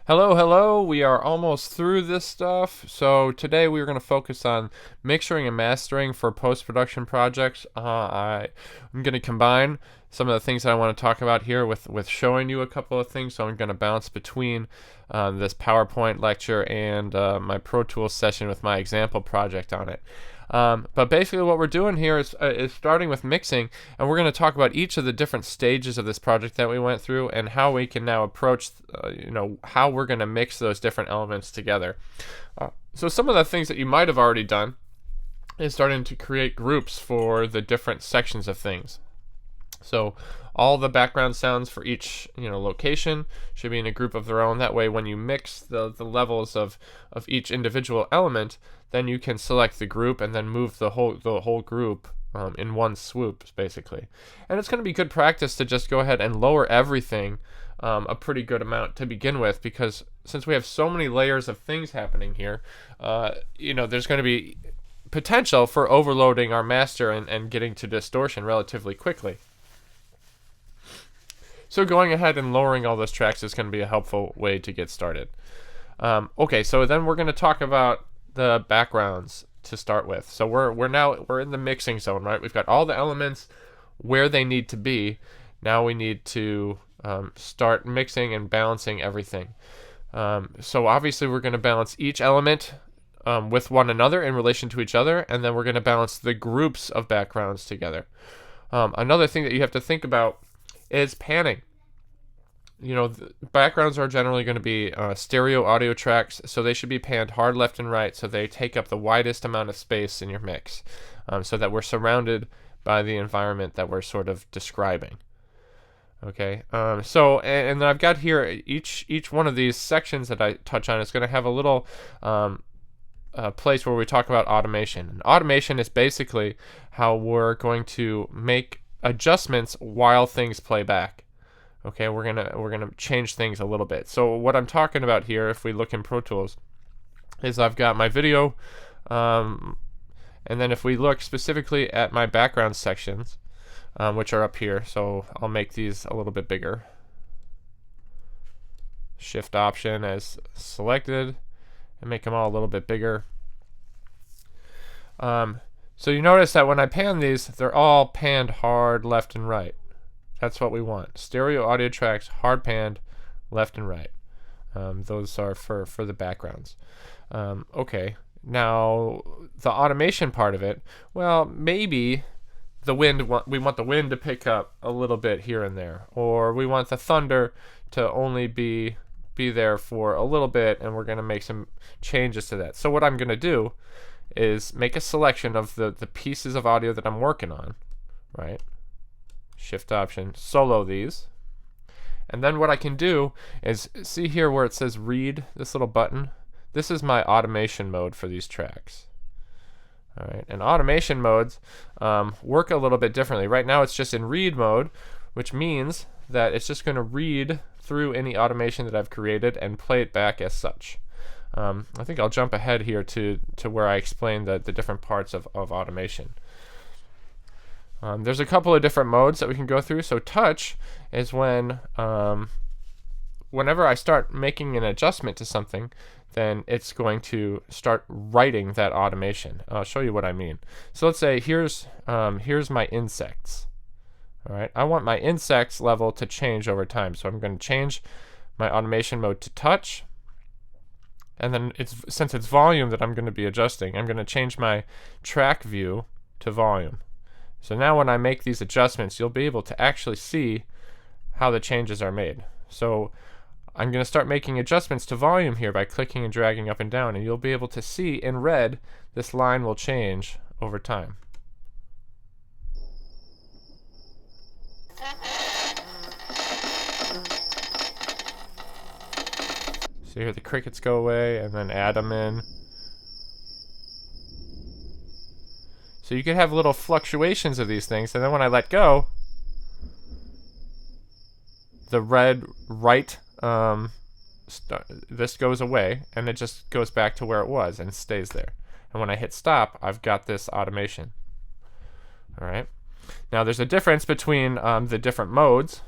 Hello, hello. We are almost through this stuff. So today we are going to focus on mixing and mastering for post-production projects. I'm going to combine some of the things that I want to talk about here with showing you a couple of things. So I'm going to bounce between this PowerPoint lecture and my Pro Tools session with my example project on it. But basically what we're doing here is starting with mixing, and we're going to talk about each of the different stages of this project that we went through and how we can now approach, how we're going to mix those different elements together. So some of the things that you might have already done is starting to create groups for the different sections of things. So all the background sounds for each location should be in a group of their own. That way when you mix the levels of each individual element, then you can select the group and then move the whole group in one swoop, basically. And it's going to be good practice to just go ahead and lower everything a pretty good amount to begin with, because since we have so many layers of things happening here, there's going to be potential for overloading our master and getting to distortion relatively quickly. So going ahead and lowering all those tracks is going to be a helpful way to get started. Okay, so then we're going to talk about the backgrounds to start with. So we're in the mixing zone, right? We've got all the elements where they need to be. Now we need to start mixing and balancing everything. So obviously we're going to balance each element with one another in relation to each other, and then we're going to balance the groups of backgrounds together. Another thing that you have to think about is panning. The backgrounds are generally going to be stereo audio tracks, so they should be panned hard left and right so they take up the widest amount of space in your mix, so that we're surrounded by the environment that we're sort of describing. Okay, so and then I've got here each one of these sections that I touch on is going to have a little place where we talk about automation. And automation is basically how we're going to make adjustments while things play back. Okay, we're gonna change things a little bit. So what I'm talking about here, if we look in Pro Tools, is I've got my video, and then if we look specifically at my background sections, which are up here, so I'll make these a little bit bigger. Shift Option as selected, and make them all a little bit bigger. So you notice that when I pan these, they're all panned hard left and right. That's what we want. Stereo audio tracks, hard panned, left and right. Those are for the backgrounds. Okay, now the automation part of it, well, maybe the wind, we want the wind to pick up a little bit here and there, or we want the thunder to only be there for a little bit, and we're going to make some changes to that. So what I'm going to do is make a selection of the pieces of audio that I'm working on, right? Shift Option, solo these. And then what I can do is, see here where it says read, this little button? This is my automation mode for these tracks. All right, and automation modes work a little bit differently. Right now it's just in read mode, which means that it's just going to read through any automation that I've created and play it back as such. I think I'll jump ahead here to where I explain the different parts of automation. There's a couple of different modes that we can go through. So touch is when, whenever I start making an adjustment to something, then it's going to start writing that automation. I'll show you what I mean. So let's say here's my insects. All right, I want my insects level to change over time. So I'm going to change my automation mode to touch. And then since it's volume that I'm going to be adjusting, I'm going to change my track view to volume. So now when I make these adjustments, you'll be able to actually see how the changes are made. So I'm going to start making adjustments to volume here by clicking and dragging up and down, and you'll be able to see in red this line will change over time. So here the crickets go away, and then add them in. So you can have little fluctuations of these things, and then when I let go, the red right, this goes away, and it just goes back to where it was and stays there. And when I hit stop, I've got this automation. All right. Now there's a difference between the different modes.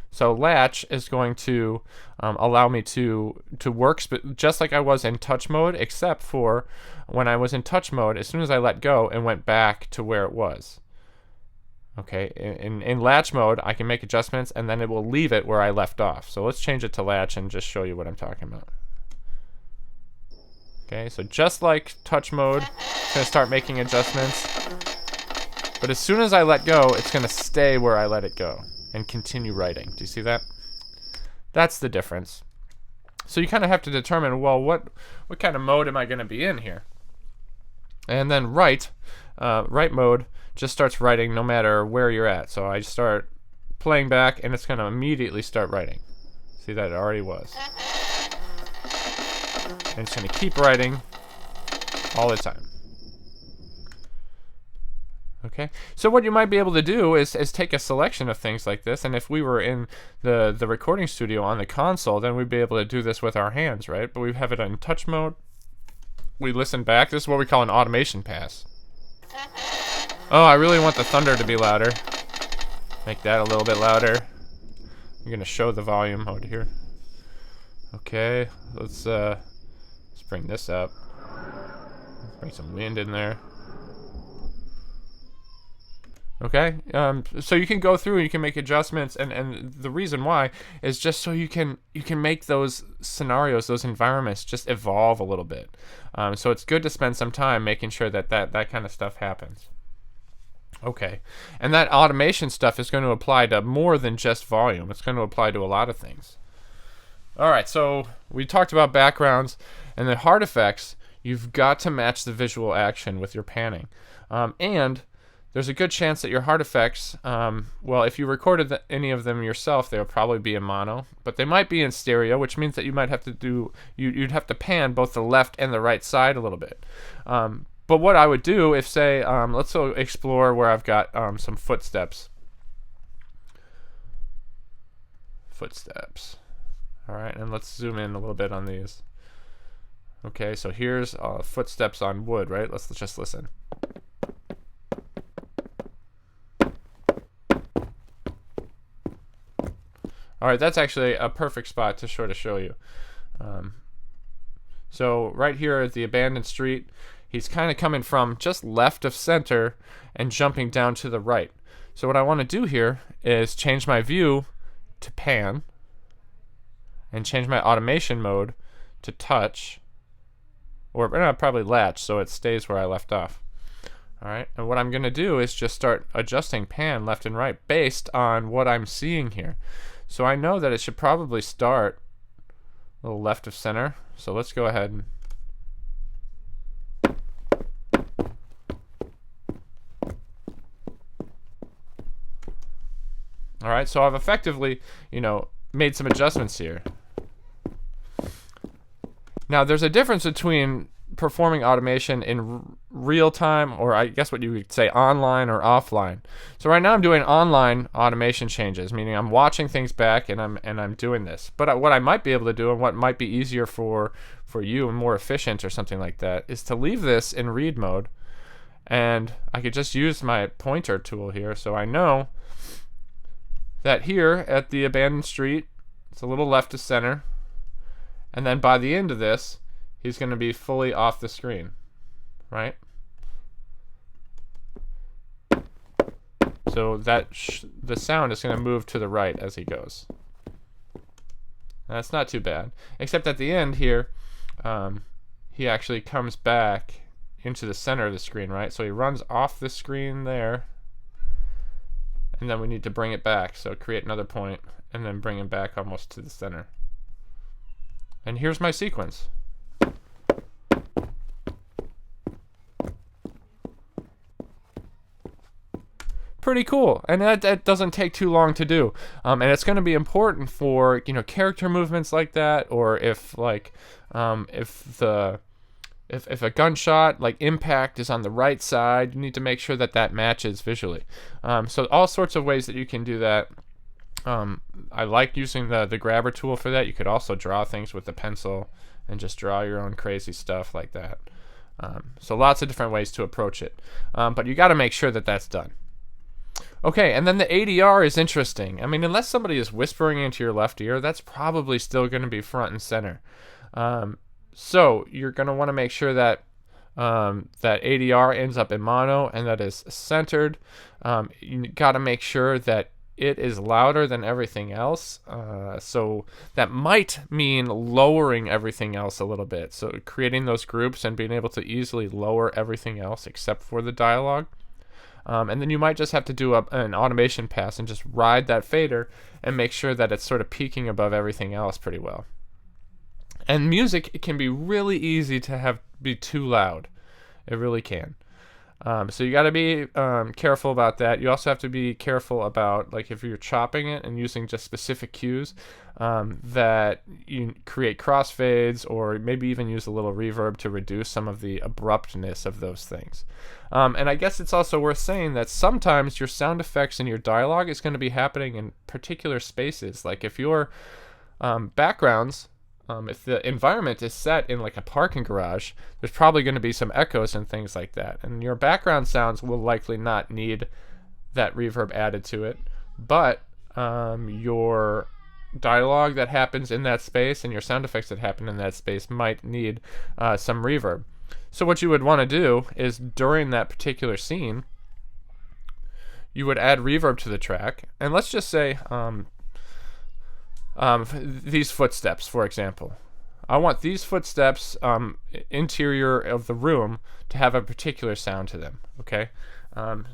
So latch is going to allow me to work just like I was in touch mode, except for when I was in touch mode, as soon as I let go, it went back to where it was. Okay, in latch mode, I can make adjustments, and then it will leave it where I left off. So let's change it to latch and just show you what I'm talking about. Okay, so just like touch mode, it's going to start making adjustments. But as soon as I let go, it's going to stay where I let it go and continue writing. Do you see that? That's the difference. So you kind of have to determine, well, what kind of mode am I going to be in here? And then write mode just starts writing no matter where you're at. So I start playing back, and it's going to immediately start writing. See that? It already was. And it's going to keep writing all the time. Okay, so what you might be able to do is take a selection of things like this, and if we were in the recording studio on the console, then we'd be able to do this with our hands, right? But we have it in touch mode. We listen back. This is what we call an automation pass. Oh, I really want the thunder to be louder. Make that a little bit louder. I'm going to show the volume mode here. Okay, let's bring this up. Bring some wind in there. Okay, so you can go through and you can make adjustments, and the reason why is just so you can make those scenarios, those environments just evolve a little bit. So it's good to spend some time making sure that kind of stuff happens. Okay, and that automation stuff is going to apply to more than just volume. It's going to apply to a lot of things. All right, so we talked about backgrounds, and the hard effects. You've got to match the visual action with your panning, and there's a good chance that your hard effects, well, if you recorded any of them yourself, they would probably be in mono, but they might be in stereo, which means that you might have to do, you'd have to pan both the left and the right side a little bit. But what I would do if, say, let's go explore where I've got some footsteps. All right, and let's zoom in a little bit on these. Okay, so here's footsteps on wood, right? Let's just listen. All right, that's actually a perfect spot to sort of show you. So right here at the abandoned street, he's kind of coming from just left of center and jumping down to the right. So what I want to do here is change my view to pan and change my automation mode to touch, or probably latch, so it stays where I left off. All right, and what I'm going to do is just start adjusting pan left and right based on what I'm seeing here. So I know that it should probably start a little left of center. So let's go ahead and all right, so I've effectively, made some adjustments here. Now there's a difference between performing automation in real time, or I guess what you would say online or offline. So right now I'm doing online automation changes, meaning I'm watching things back and I'm doing this. But what I might be able to do, and what might be easier for you and more efficient or something like that, is to leave this in read mode, and I could just use my pointer tool here. So I know that here at the abandoned street, it's a little left of center, and then by the end of this, he's going to be fully off the screen, right? So that the sound is going to move to the right as he goes. That's not too bad, except at the end here, he actually comes back into the center of the screen, right? So he runs off the screen there, and then we need to bring it back. So create another point, and then bring him back almost to the center. And here's my sequence. Pretty cool, and that doesn't take too long to do, and it's going to be important for character movements like that, or if if a gunshot impact is on the right side, you need to make sure that matches visually. So all sorts of ways that you can do that. I like using the grabber tool for that. You could also draw things with the pencil and just draw your own crazy stuff like that. So lots of different ways to approach it, but you got to make sure that that's done. Okay, and then the ADR is interesting. I mean, unless somebody is whispering into your left ear, that's probably still going to be front and center. So you're going to want to make sure that that ADR ends up in mono and that is centered. You got to make sure that it is louder than everything else. So that might mean lowering everything else a little bit. So creating those groups and being able to easily lower everything else except for the dialogue. And then you might just have to do an automation pass and just ride that fader and make sure that it's sort of peaking above everything else pretty well. And music, it can be really easy to be too loud. It really can. So you got to be careful about that. You also have to be careful about, like, if you're chopping it and using just specific cues, that you create crossfades or maybe even use a little reverb to reduce some of the abruptness of those things. And I guess it's also worth saying that sometimes your sound effects and your dialogue is going to be happening in particular spaces. Like if your backgrounds, if the environment is set in like a parking garage, there's probably going to be some echoes and things like that. And your background sounds will likely not need that reverb added to it. But your dialogue that happens in that space and your sound effects that happen in that space might need some reverb. So what you would want to do is during that particular scene, you would add reverb to the track. And let's just say these footsteps, for example. I want these footsteps interior of the room to have a particular sound to them, okay?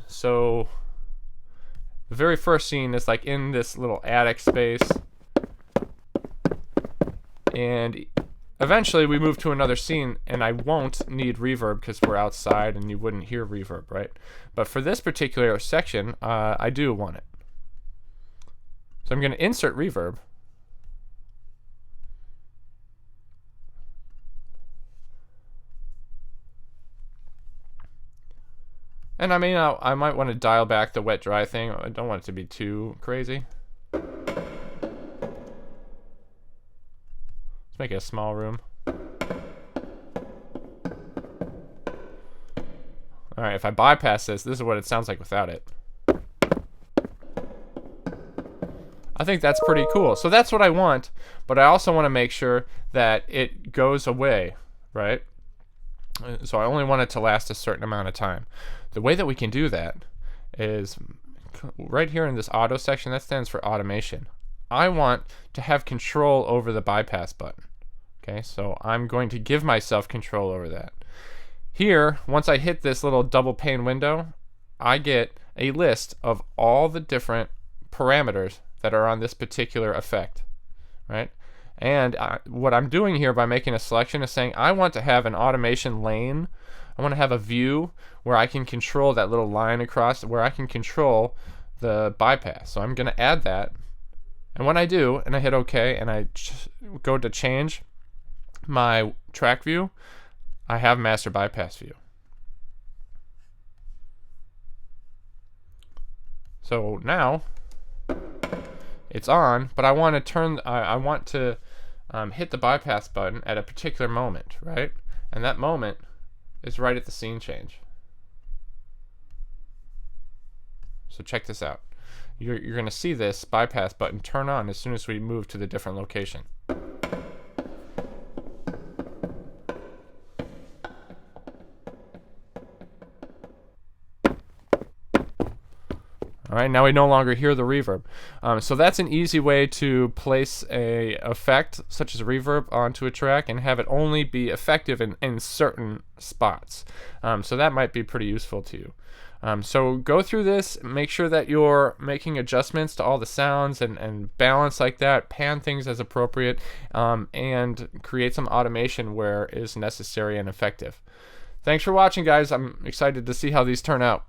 So the very first scene is like in this little attic space, and eventually we move to another scene and I won't need reverb because we're outside and you wouldn't hear reverb, right? But for this particular section, I do want it. So I'm going to insert reverb. And I mean, I might want to dial back the wet dry thing. I don't want it to be too crazy. Let's make it a small room. Alright, if I bypass this is what it sounds like without it. I think that's pretty cool. So that's what I want, but I also want to make sure that it goes away, right? So I only want it to last a certain amount of time. The way that we can do that is right here in this auto section. That stands for automation. I want to have control over the bypass button. Okay, so I'm going to give myself control over that. Here, once I hit this little double pane window, I get a list of all the different parameters that are on this particular effect, right? And what I'm doing here by making a selection is saying I want to have an automation lane. I want to have a view where I can control that little line across, where I can control the bypass. So I'm going to add that. And when I do, and I hit OK, and I go to change my track view, I have master bypass view. So now it's on, but I want to turn. I want to hit the bypass button at a particular moment, right? And that moment is right at the scene change. So check this out. You're going to see this bypass button turn on as soon as we move to the different location. All right, now we no longer hear the reverb. So that's an easy way to place a effect such as reverb onto a track and have it only be effective in certain spots. So that might be pretty useful to you. So go through this, make sure that you're making adjustments to all the sounds and balance like that, pan things as appropriate, and create some automation where is necessary and effective. Thanks for watching, guys. I'm excited to see how these turn out.